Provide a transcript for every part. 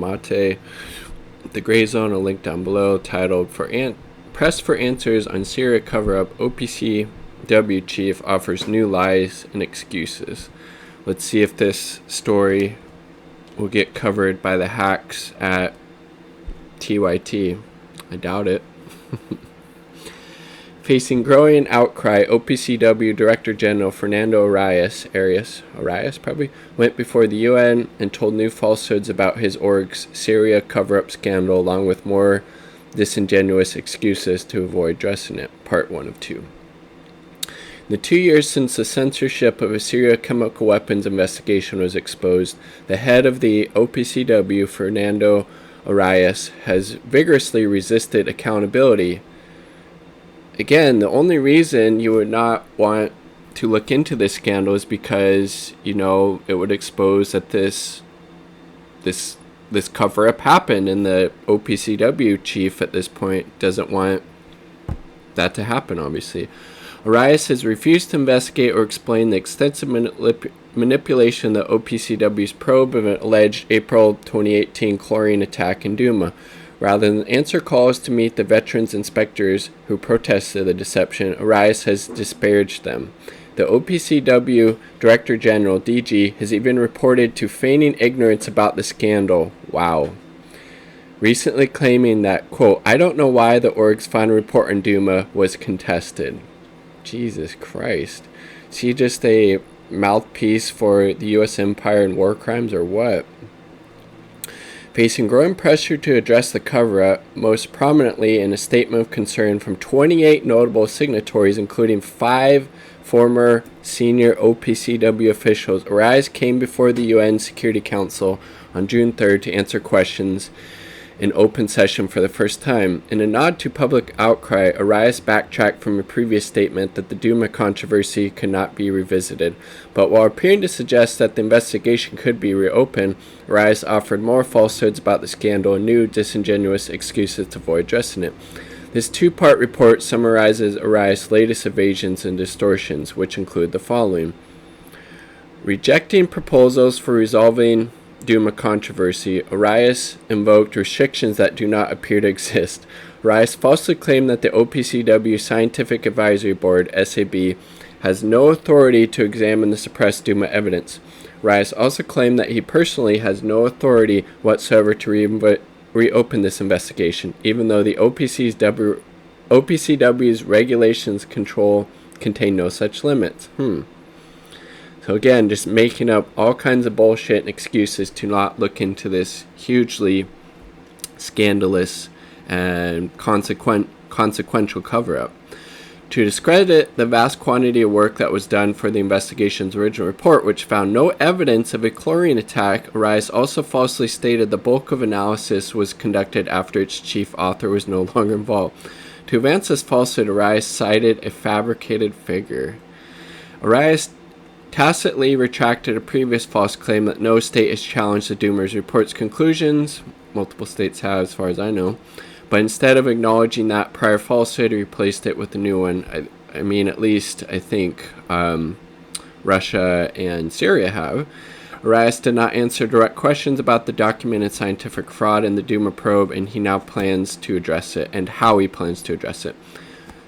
Mate. The Gray Zone, a link down below, titled Press for Answers on Syria Cover-Up, OPCW Chief Offers New Lies and Excuses. Let's see if this story will get covered by the hacks at TYT. I doubt it. Facing growing outcry, OPCW Director General Fernando Arias went before the UN and told new falsehoods about his org's Syria cover-up scandal, along with more disingenuous excuses to avoid addressing it. Part 1 of 2. The 2 years since the censorship of a Syria chemical weapons investigation was exposed, the head of the OPCW, Fernando Arias, has vigorously resisted accountability. Again, the only reason you would not want to look into this scandal is because, it would expose that this cover-up happened, and the OPCW chief at this point doesn't want that to happen, obviously. Arias has refused to investigate or explain the extensive manipulation of the OPCW's probe of an alleged April 2018 chlorine attack in Douma. Rather than answer calls to meet the veterans inspectors who protested the deception, Arias has disparaged them. The OPCW Director General, DG, has even reported to feigning ignorance about the scandal. Wow. Recently claiming that, quote, "I don't know why the org's final report on Douma was contested." Jesus Christ. Is he just a mouthpiece for the U.S. empire and war crimes, or what? Facing growing pressure to address the cover-up, most prominently in a statement of concern from 28 notable signatories, including 5 former senior OPCW officials, Arias came before the UN Security Council on June 3rd to answer questions in open session for the first time. In a nod to public outcry, Arias backtracked from a previous statement that the Douma controversy could not be revisited. But while appearing to suggest that the investigation could be reopened, Arias offered more falsehoods about the scandal and new disingenuous excuses to avoid addressing it. This 2-part report summarizes Arias' latest evasions and distortions, which include the following: rejecting proposals for resolving Douma controversy, Arias invoked restrictions that do not appear to exist. Arias falsely claimed that the OPCW Scientific Advisory Board, SAB, has no authority to examine the suppressed Douma evidence. Arias also claimed that he personally has no authority whatsoever to reopen this investigation, even though the OPCW's regulations contain no such limits. So again, just making up all kinds of bullshit and excuses to not look into this hugely scandalous and consequential cover-up. To discredit the vast quantity of work that was done for the investigation's original report, which found no evidence of a chlorine attack, Arias also falsely stated the bulk of analysis was conducted after its chief author was no longer involved. To advance this falsehood, Arias cited a fabricated figure. Arias tacitly retracted a previous false claim that no state has challenged the Douma's report's conclusions. Multiple states have, as far as I know. But instead of acknowledging that prior falsehood, he replaced it with a new one. I mean, at least I think Russia and Syria have. Arias did not answer direct questions about the documented scientific fraud in the Douma probe, and he now plans to address it, and how he plans to address it.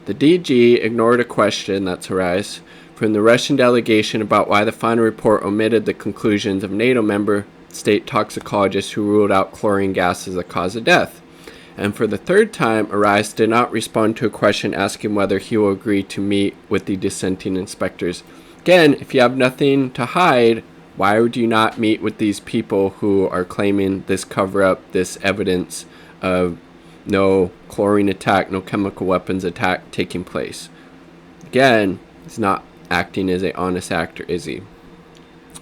The DG ignored a question, that's Arias, from the Russian delegation about why the final report omitted the conclusions of NATO member state toxicologists who ruled out chlorine gas as a cause of death. And for the third time, Arias did not respond to a question asking whether he will agree to meet with the dissenting inspectors. Again, if you have nothing to hide, why would you not meet with these people who are claiming this cover-up, this evidence of no chlorine attack, no chemical weapons attack taking place? Again, he's not acting as an honest actor, is he?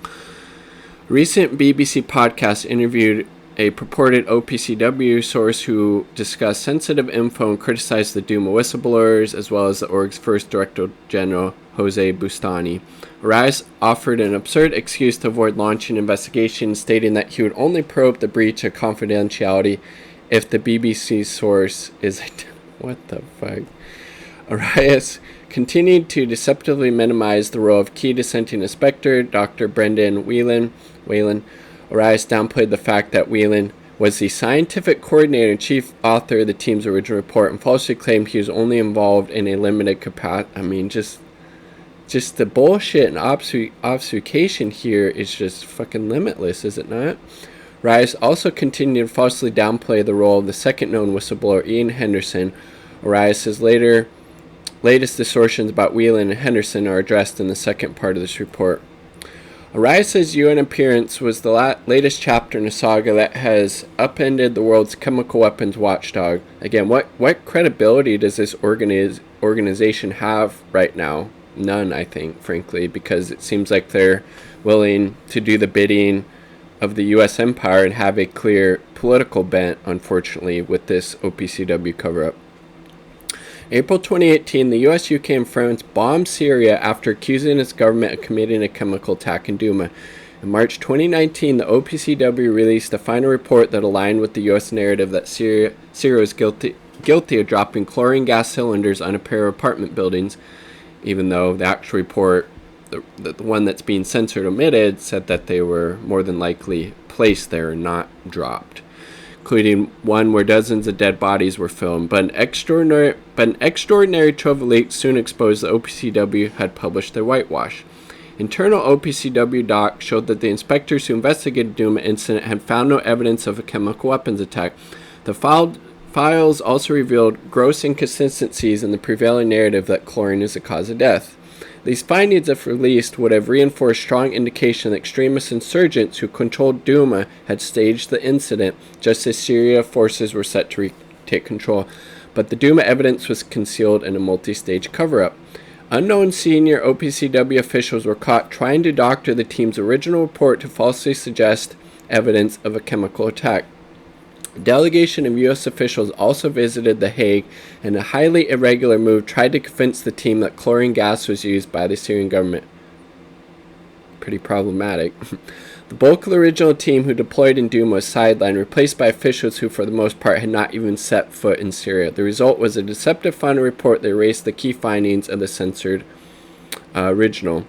A recent BBC podcast interviewed a purported OPCW source who discussed sensitive info and criticized the Douma whistleblowers, as well as the org's first Director General, Jose Bustani. Arias offered an absurd excuse to avoid launching an investigation, stating that he would only probe the breach of confidentiality if the BBC source is... What the fuck? Arias continued to deceptively minimize the role of key dissenting inspector, Dr. Brendan Whelan. Arias downplayed the fact that Whelan was the scientific coordinator and chief author of the team's original report and falsely claimed he was only involved in a limited capacity. I mean, just the bullshit and obfuscation here is just fucking limitless, is it not? Rice also continued to falsely downplay the role of the second known whistleblower, Ian Henderson. Rice's latest distortions about Whelan and Henderson are addressed in the second part of this report. Arias's UN appearance was the latest chapter in a saga that has upended the world's chemical weapons watchdog. Again, what credibility does this organization have right now? None, I think, frankly, because it seems like they're willing to do the bidding of the U.S. empire and have a clear political bent, unfortunately, with this OPCW cover-up. April 2018, the US, UK, and France bombed Syria after accusing its government of committing a chemical attack in Douma. In March 2019, the OPCW released a final report that aligned with the US narrative that Syria was guilty of dropping chlorine gas cylinders on a pair of apartment buildings, even though the actual report, the one that's being censored omitted, said that they were more than likely placed there and not dropped, including one where dozens of dead bodies were filmed. But an extraordinary trove of leaks soon exposed the OPCW had published their whitewash. Internal OPCW docs showed that the inspectors who investigated the Douma incident had found no evidence of a chemical weapons attack. The files also revealed gross inconsistencies in the prevailing narrative that chlorine is the cause of death. These findings, if released, would have reinforced strong indication that extremist insurgents who controlled Douma had staged the incident, just as Syria forces were set to take control. But the Douma evidence was concealed in a multi-stage cover-up. Unknown senior OPCW officials were caught trying to doctor the team's original report to falsely suggest evidence of a chemical attack. A delegation of U.S. officials also visited The Hague, and a highly irregular move tried to convince the team that chlorine gas was used by the Syrian government. Pretty problematic. The bulk of the original team who deployed in Douma was sidelined, replaced by officials who, for the most part, had not even set foot in Syria. The result was a deceptive final report that erased the key findings of the censored original.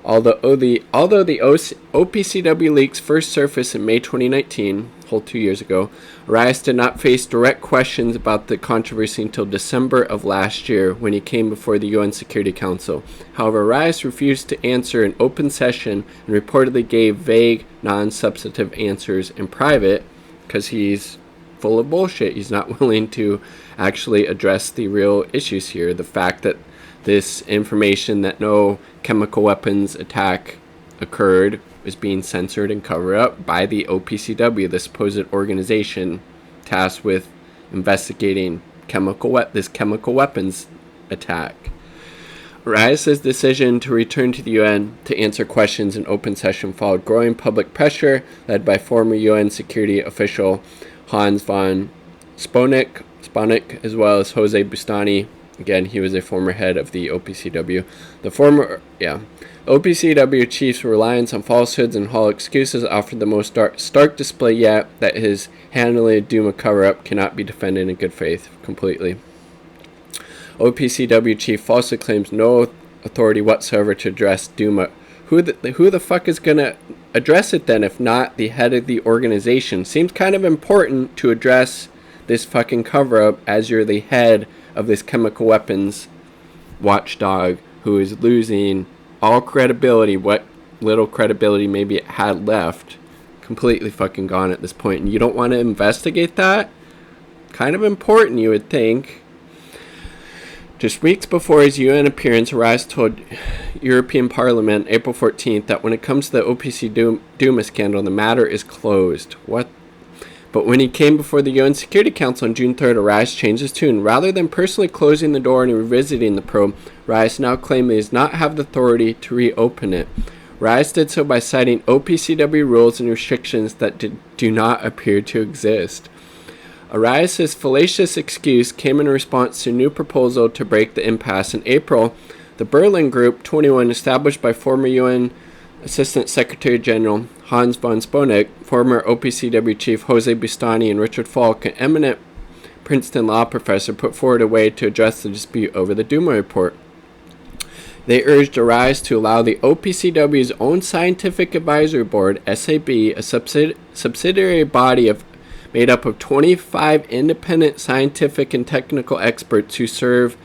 Although the OPCW leaks first surfaced in May 2019, a whole 2 years ago, Arias did not face direct questions about the controversy until December of last year when he came before the UN Security Council. However, Arias refused to answer in open session and reportedly gave vague, non-substantive answers in private because he's full of bullshit. He's not willing to actually address the real issues here. The fact that this information that no chemical weapons attack occurred is being censored and covered up by the OPCW, the supposed organization tasked with investigating this chemical weapons attack. Arias' decision to return to the UN to answer questions in open session followed growing public pressure led by former UN security official Hans von Sponik, as well as Jose Bustani. Again, he was a former head of the OPCW. OPCW chief's reliance on falsehoods and hollow excuses offered the most stark display yet that his handling of Douma cover-up cannot be defended in good faith completely. OPCW chief falsely claims no authority whatsoever to address Douma. Who the fuck is going to address it then if not the head of the organization? Seems kind of important to address this fucking cover-up as you're the head of this chemical weapons watchdog who is losing all credibility, what little credibility maybe it had left, completely fucking gone at this point. And you don't want to investigate that? Kind of important, you would think. Just weeks before his UN appearance, Arias told European Parliament April 14th that when it comes to the OPC Douma scandal, the matter is closed. What? But when he came before the UN Security Council on June 3rd, Arias changed his tune. Rather than personally closing the door and revisiting the probe, Arias now claimed he does not have the authority to reopen it. Arias did so by citing OPCW rules and restrictions that do not appear to exist. Arias' fallacious excuse came in response to a new proposal to break the impasse. In April, the Berlin Group 21, established by former UN Assistant Secretary General Hans von Sponik, former OPCW Chief Jose Bustani, and Richard Falk, an eminent Princeton law professor, put forward a way to address the dispute over the Douma report. They urged Arias to allow the OPCW's own Scientific Advisory Board, SAB, a subsidiary body of made up of 25 independent scientific and technical experts who serve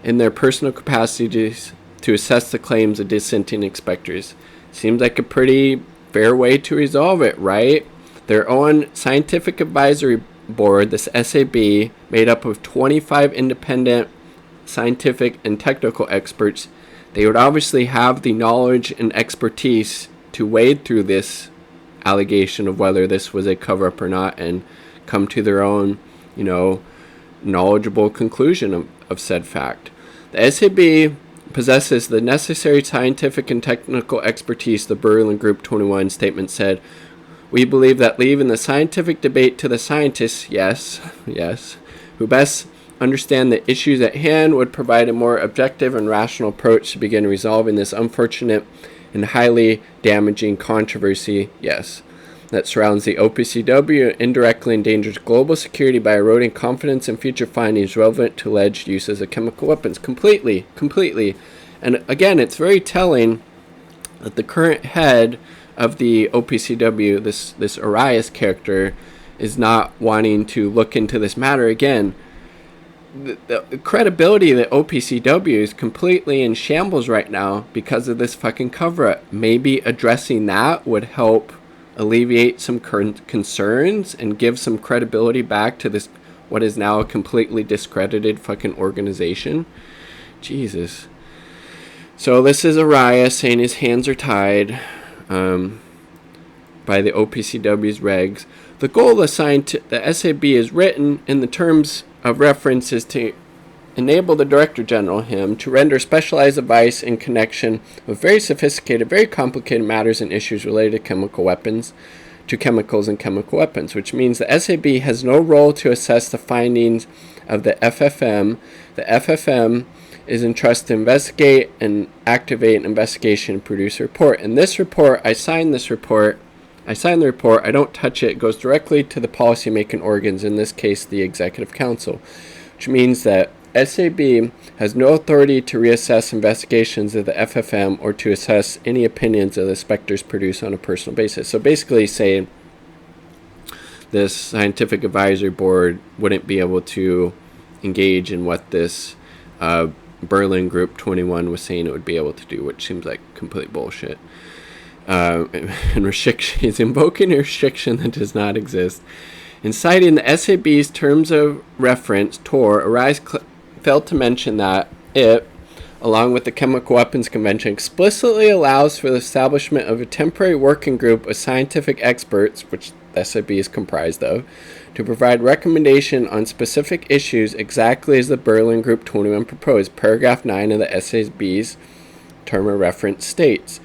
in their personal capacities to assess the claims of dissenting inspectors. Seems like a pretty fair way to resolve it, right? Their own scientific advisory board, this SAB, made up of 25 independent scientific and technical experts. They would obviously have the knowledge and expertise to wade through this allegation of whether this was a cover-up or not and come to their own, knowledgeable conclusion of said fact. The SAB possesses the necessary scientific and technical expertise, the Berlin Group 21 statement said. We believe that leaving the scientific debate to the scientists, yes, who best understand the issues at hand would provide a more objective and rational approach to begin resolving this unfortunate and highly damaging controversy, yes, that surrounds the OPCW and indirectly endangers global security by eroding confidence in future findings relevant to alleged uses of chemical weapons. Completely. And again, it's very telling that the current head of the OPCW, this Arias character, is not wanting to look into this matter again. The credibility of the OPCW is completely in shambles right now because of this fucking cover-up. Maybe addressing that would help alleviate some current concerns and give some credibility back to this, what is now a completely discredited fucking organization. Jesus. So this is Arias saying his hands are tied by the OPCW's regs. The goal of the SAB is written in the terms of reference is to enable the Director General, him, to render specialized advice in connection with very sophisticated, very complicated matters and issues related to chemicals and chemical weapons, which means the SAB has no role to assess the findings of the FFM. The FFM is entrusted to investigate and activate an investigation and produce a report. In this report, I sign the report. I don't touch it. It goes directly to the policy-making organs, in this case, the Executive Council, which means that SAB has no authority to reassess investigations of the FFM or to assess any opinions that the inspectors produce on a personal basis. So basically saying this scientific advisory board wouldn't be able to engage in what this Berlin Group 21 was saying it would be able to do, which seems like complete bullshit. And restriction, he's invoking a restriction that does not exist. In citing the SAB's terms of reference, TOR, Arias failed to mention that it, along with the Chemical Weapons Convention, explicitly allows for the establishment of a temporary working group of scientific experts, which the SAB is comprised of, to provide recommendation on specific issues exactly as the Berlin Group 21 proposed. Paragraph 9 of the SAB's term of reference states,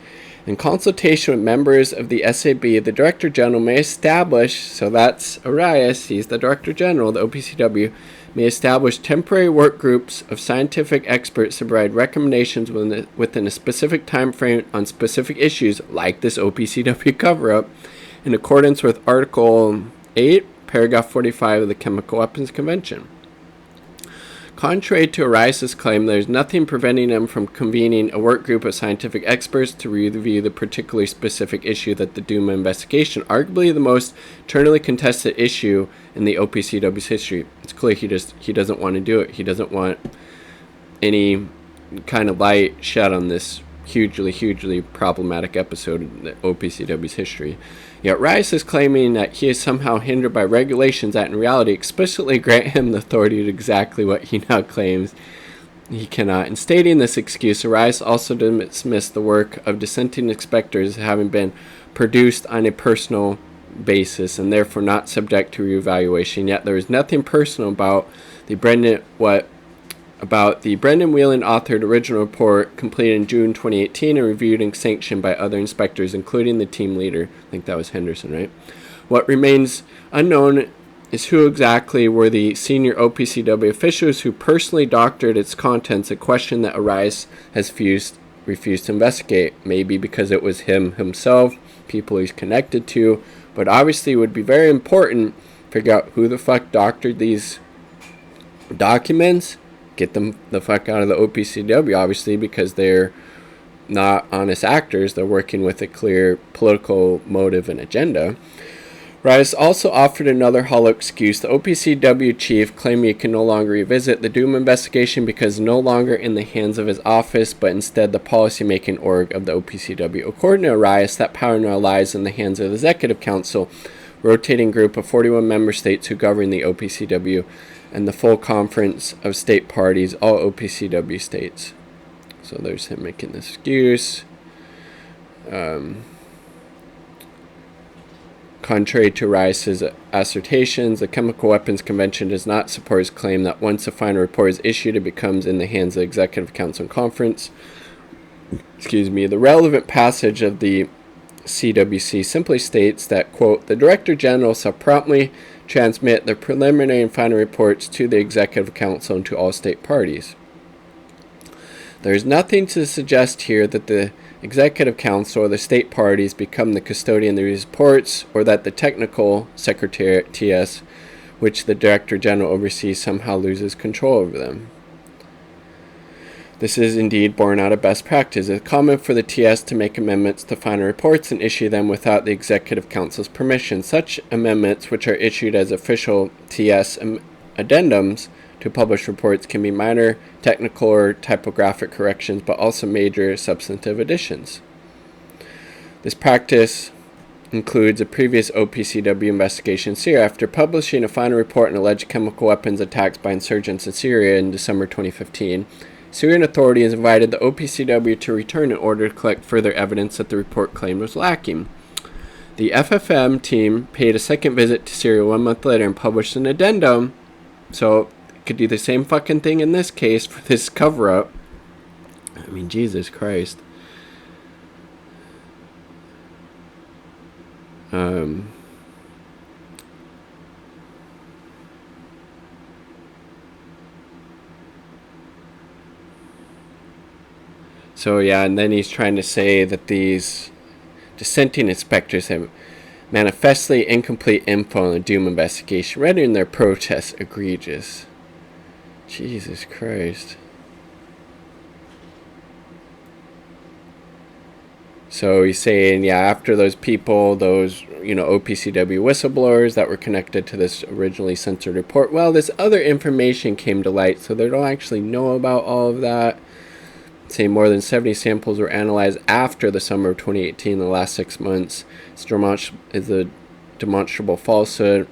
in consultation with members of the SAB, the Director General may establish, so that's Arias, he's the Director General, the OPCW, may establish temporary work groups of scientific experts to provide recommendations within a specific time frame on specific issues, like this OPCW cover-up, in accordance with Article 8, Paragraph 45 of the Chemical Weapons Convention. Contrary to Arias' claim, there is nothing preventing him from convening a work group of scientific experts to review the particularly specific issue that the Duma investigation, arguably the most eternally contested issue in the OPCW's history. It's clear he doesn't want to do it. He doesn't want any kind of light shed on this hugely problematic episode of the OPCW's history. Yet Rice is claiming that he is somehow hindered by regulations that in reality explicitly grant him the authority to do exactly what he now claims he cannot. In stating this excuse, Rice also dismissed the work of dissenting inspectors as having been produced on a personal basis and therefore not subject to reevaluation. Yet there is nothing personal about the Brendan Whelan authored original report completed in June 2018 and reviewed and sanctioned by other inspectors, including the team leader. I think that was Henderson, right? What remains unknown is who exactly were the senior OPCW officials who personally doctored its contents, a question that Arias has refused to investigate. Maybe because it was himself, people he's connected to, but obviously it would be very important to figure out who the fuck doctored these documents. Get them the fuck out of the OPCW, obviously, because they're not honest actors. They're working with a clear political motive and agenda. Rice also offered another hollow excuse. The OPCW chief claimed he can no longer revisit the Duma investigation because no longer in the hands of his office, but instead the policy-making org of the OPCW. According to Rice, that power now lies in the hands of the Executive Council, rotating group of 41 member states who govern the OPCW, and the full conference of state parties, all OPCW states. So there's him making this excuse. Contrary to Rice's assertions, the Chemical Weapons Convention does not support his claim that once a final report is issued, it becomes in the hands of the Executive Council and Conference. The relevant passage of the CWC simply states that, quote, the Director General shall promptly transmit the preliminary and final reports to the Executive Council and to all state parties. There is nothing to suggest here that the Executive Council or the state parties become the custodian of these reports, or that the Technical Secretariat, TS, which the Director General oversees, somehow loses control over them. This is indeed borne out of best practice. It is common for the TS to make amendments to final reports and issue them without the Executive Council's permission. Such amendments, which are issued as official TS addendums to published reports, can be minor technical or typographic corrections, but also major substantive additions. This practice includes a previous OPCW investigation in Syria. After publishing a final report on alleged chemical weapons attacks by insurgents in Syria in December 2015, Syrian authorities invited the OPCW to return in order to collect further evidence that the report claimed was lacking. The FFM team paid a second visit to Syria 1 month later and published an addendum, so could do the same fucking thing in this case for this cover-up. I mean, Jesus Christ. So yeah, and then he's trying to say that these dissenting inspectors have manifestly incomplete info on the Doom investigation, rendering their protests egregious. Jesus Christ. So he's saying, yeah, after those people, those, OPCW whistleblowers that were connected to this originally censored report, well, this other information came to light, so they don't actually know about all of that. Saying more than 70 samples were analyzed after the summer of 2018, the last 6 months. It's a demonstrable falsehood.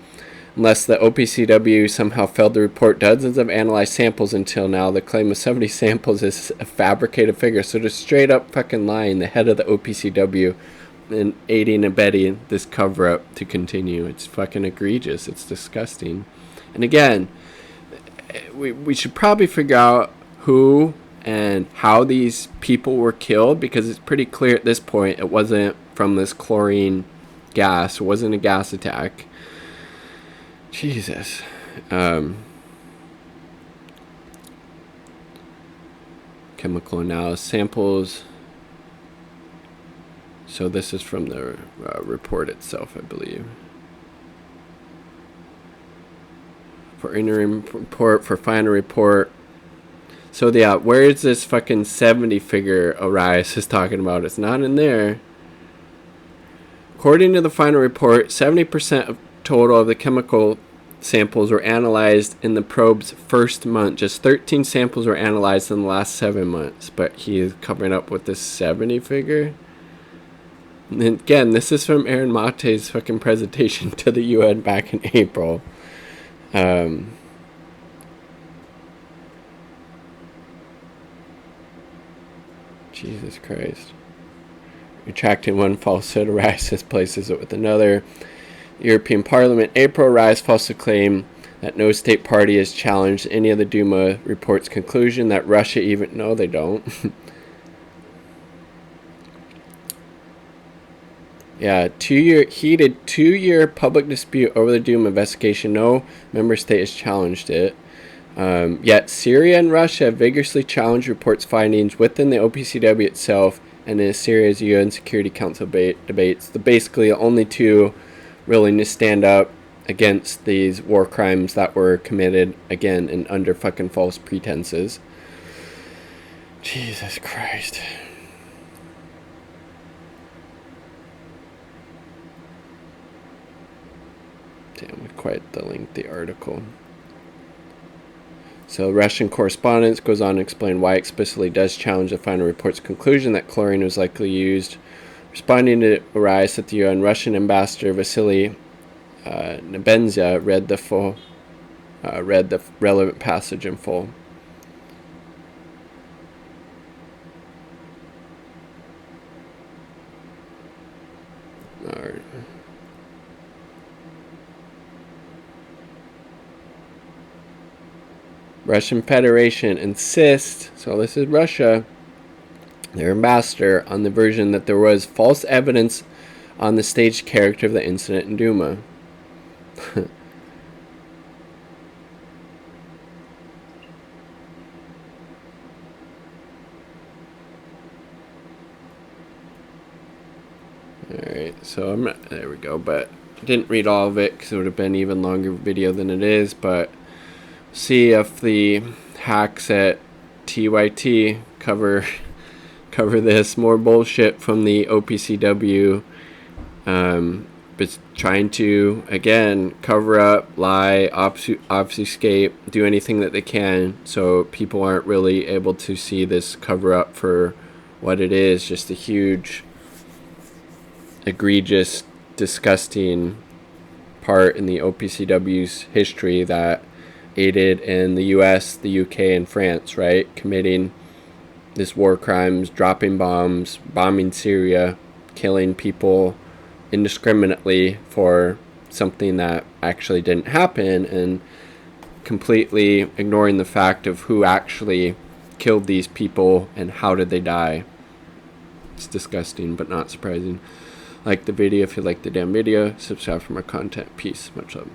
Unless the OPCW somehow failed to report dozens of analyzed samples until now, the claim of 70 samples is a fabricated figure. So just straight up fucking lying, the head of the OPCW, and aiding and abetting this cover-up to continue. It's fucking egregious. It's disgusting. And again, we should probably figure out who and how these people were killed, because it's pretty clear at this point it wasn't from this chlorine gas. It wasn't a gas attack. Jesus. Chemical analysis samples. So this is from the report itself, I believe. For interim report, for final report. So yeah, where is this fucking 70 figure Arias is talking about? It's not in there. According to the final report, 70% of total of the chemical samples were analyzed in the probe's first month. Just 13 samples were analyzed in the last 7 months. But he is covering up with this 70 figure. And again, this is from Aaron Mate's fucking presentation to the UN back in April. Jesus Christ. Retracting one falsehood, Arias places it with another. European Parliament, April, Arias falsely claimed that no state party has challenged any of the Duma report's conclusion that Russia even... No, they don't. Yeah, heated two-year public dispute over the Duma investigation. No member state has challenged it. Yet Syria and Russia have vigorously challenged report's findings within the OPCW itself and in Syria's UN Security Council debates. Basically, the only two willing to stand up against these war crimes that were committed, again, and under fucking false pretenses. Jesus Christ. quite the lengthy article. So Russian correspondence goes on to explain why it explicitly does challenge the final report's conclusion that chlorine was likely used. Responding to Arias at the UN, Russian ambassador Vasily Nebenzia read the relevant passage in full. All right. Russian Federation insists, so this is Russia, their ambassador, on the version that there was false evidence on the staged character of the incident in Duma. Alright, so there we go, but I didn't read all of it because it would have been an even longer video than it is, but see if the hacks at TYT cover this more bullshit from the OPCW, but trying to again cover up, lie, obfuscate, do anything that they can so people aren't really able to see this cover up for what it is, just a huge, egregious, disgusting part in the OPCW's history that aided in the US, the UK, and France, right? Committing this war crimes, dropping bombs, bombing Syria, killing people indiscriminately for something that actually didn't happen, and completely ignoring the fact of who actually killed these people and how did they die. It's disgusting, but not surprising. Like the video if you like the damn video. Subscribe for more content. Peace. Much love.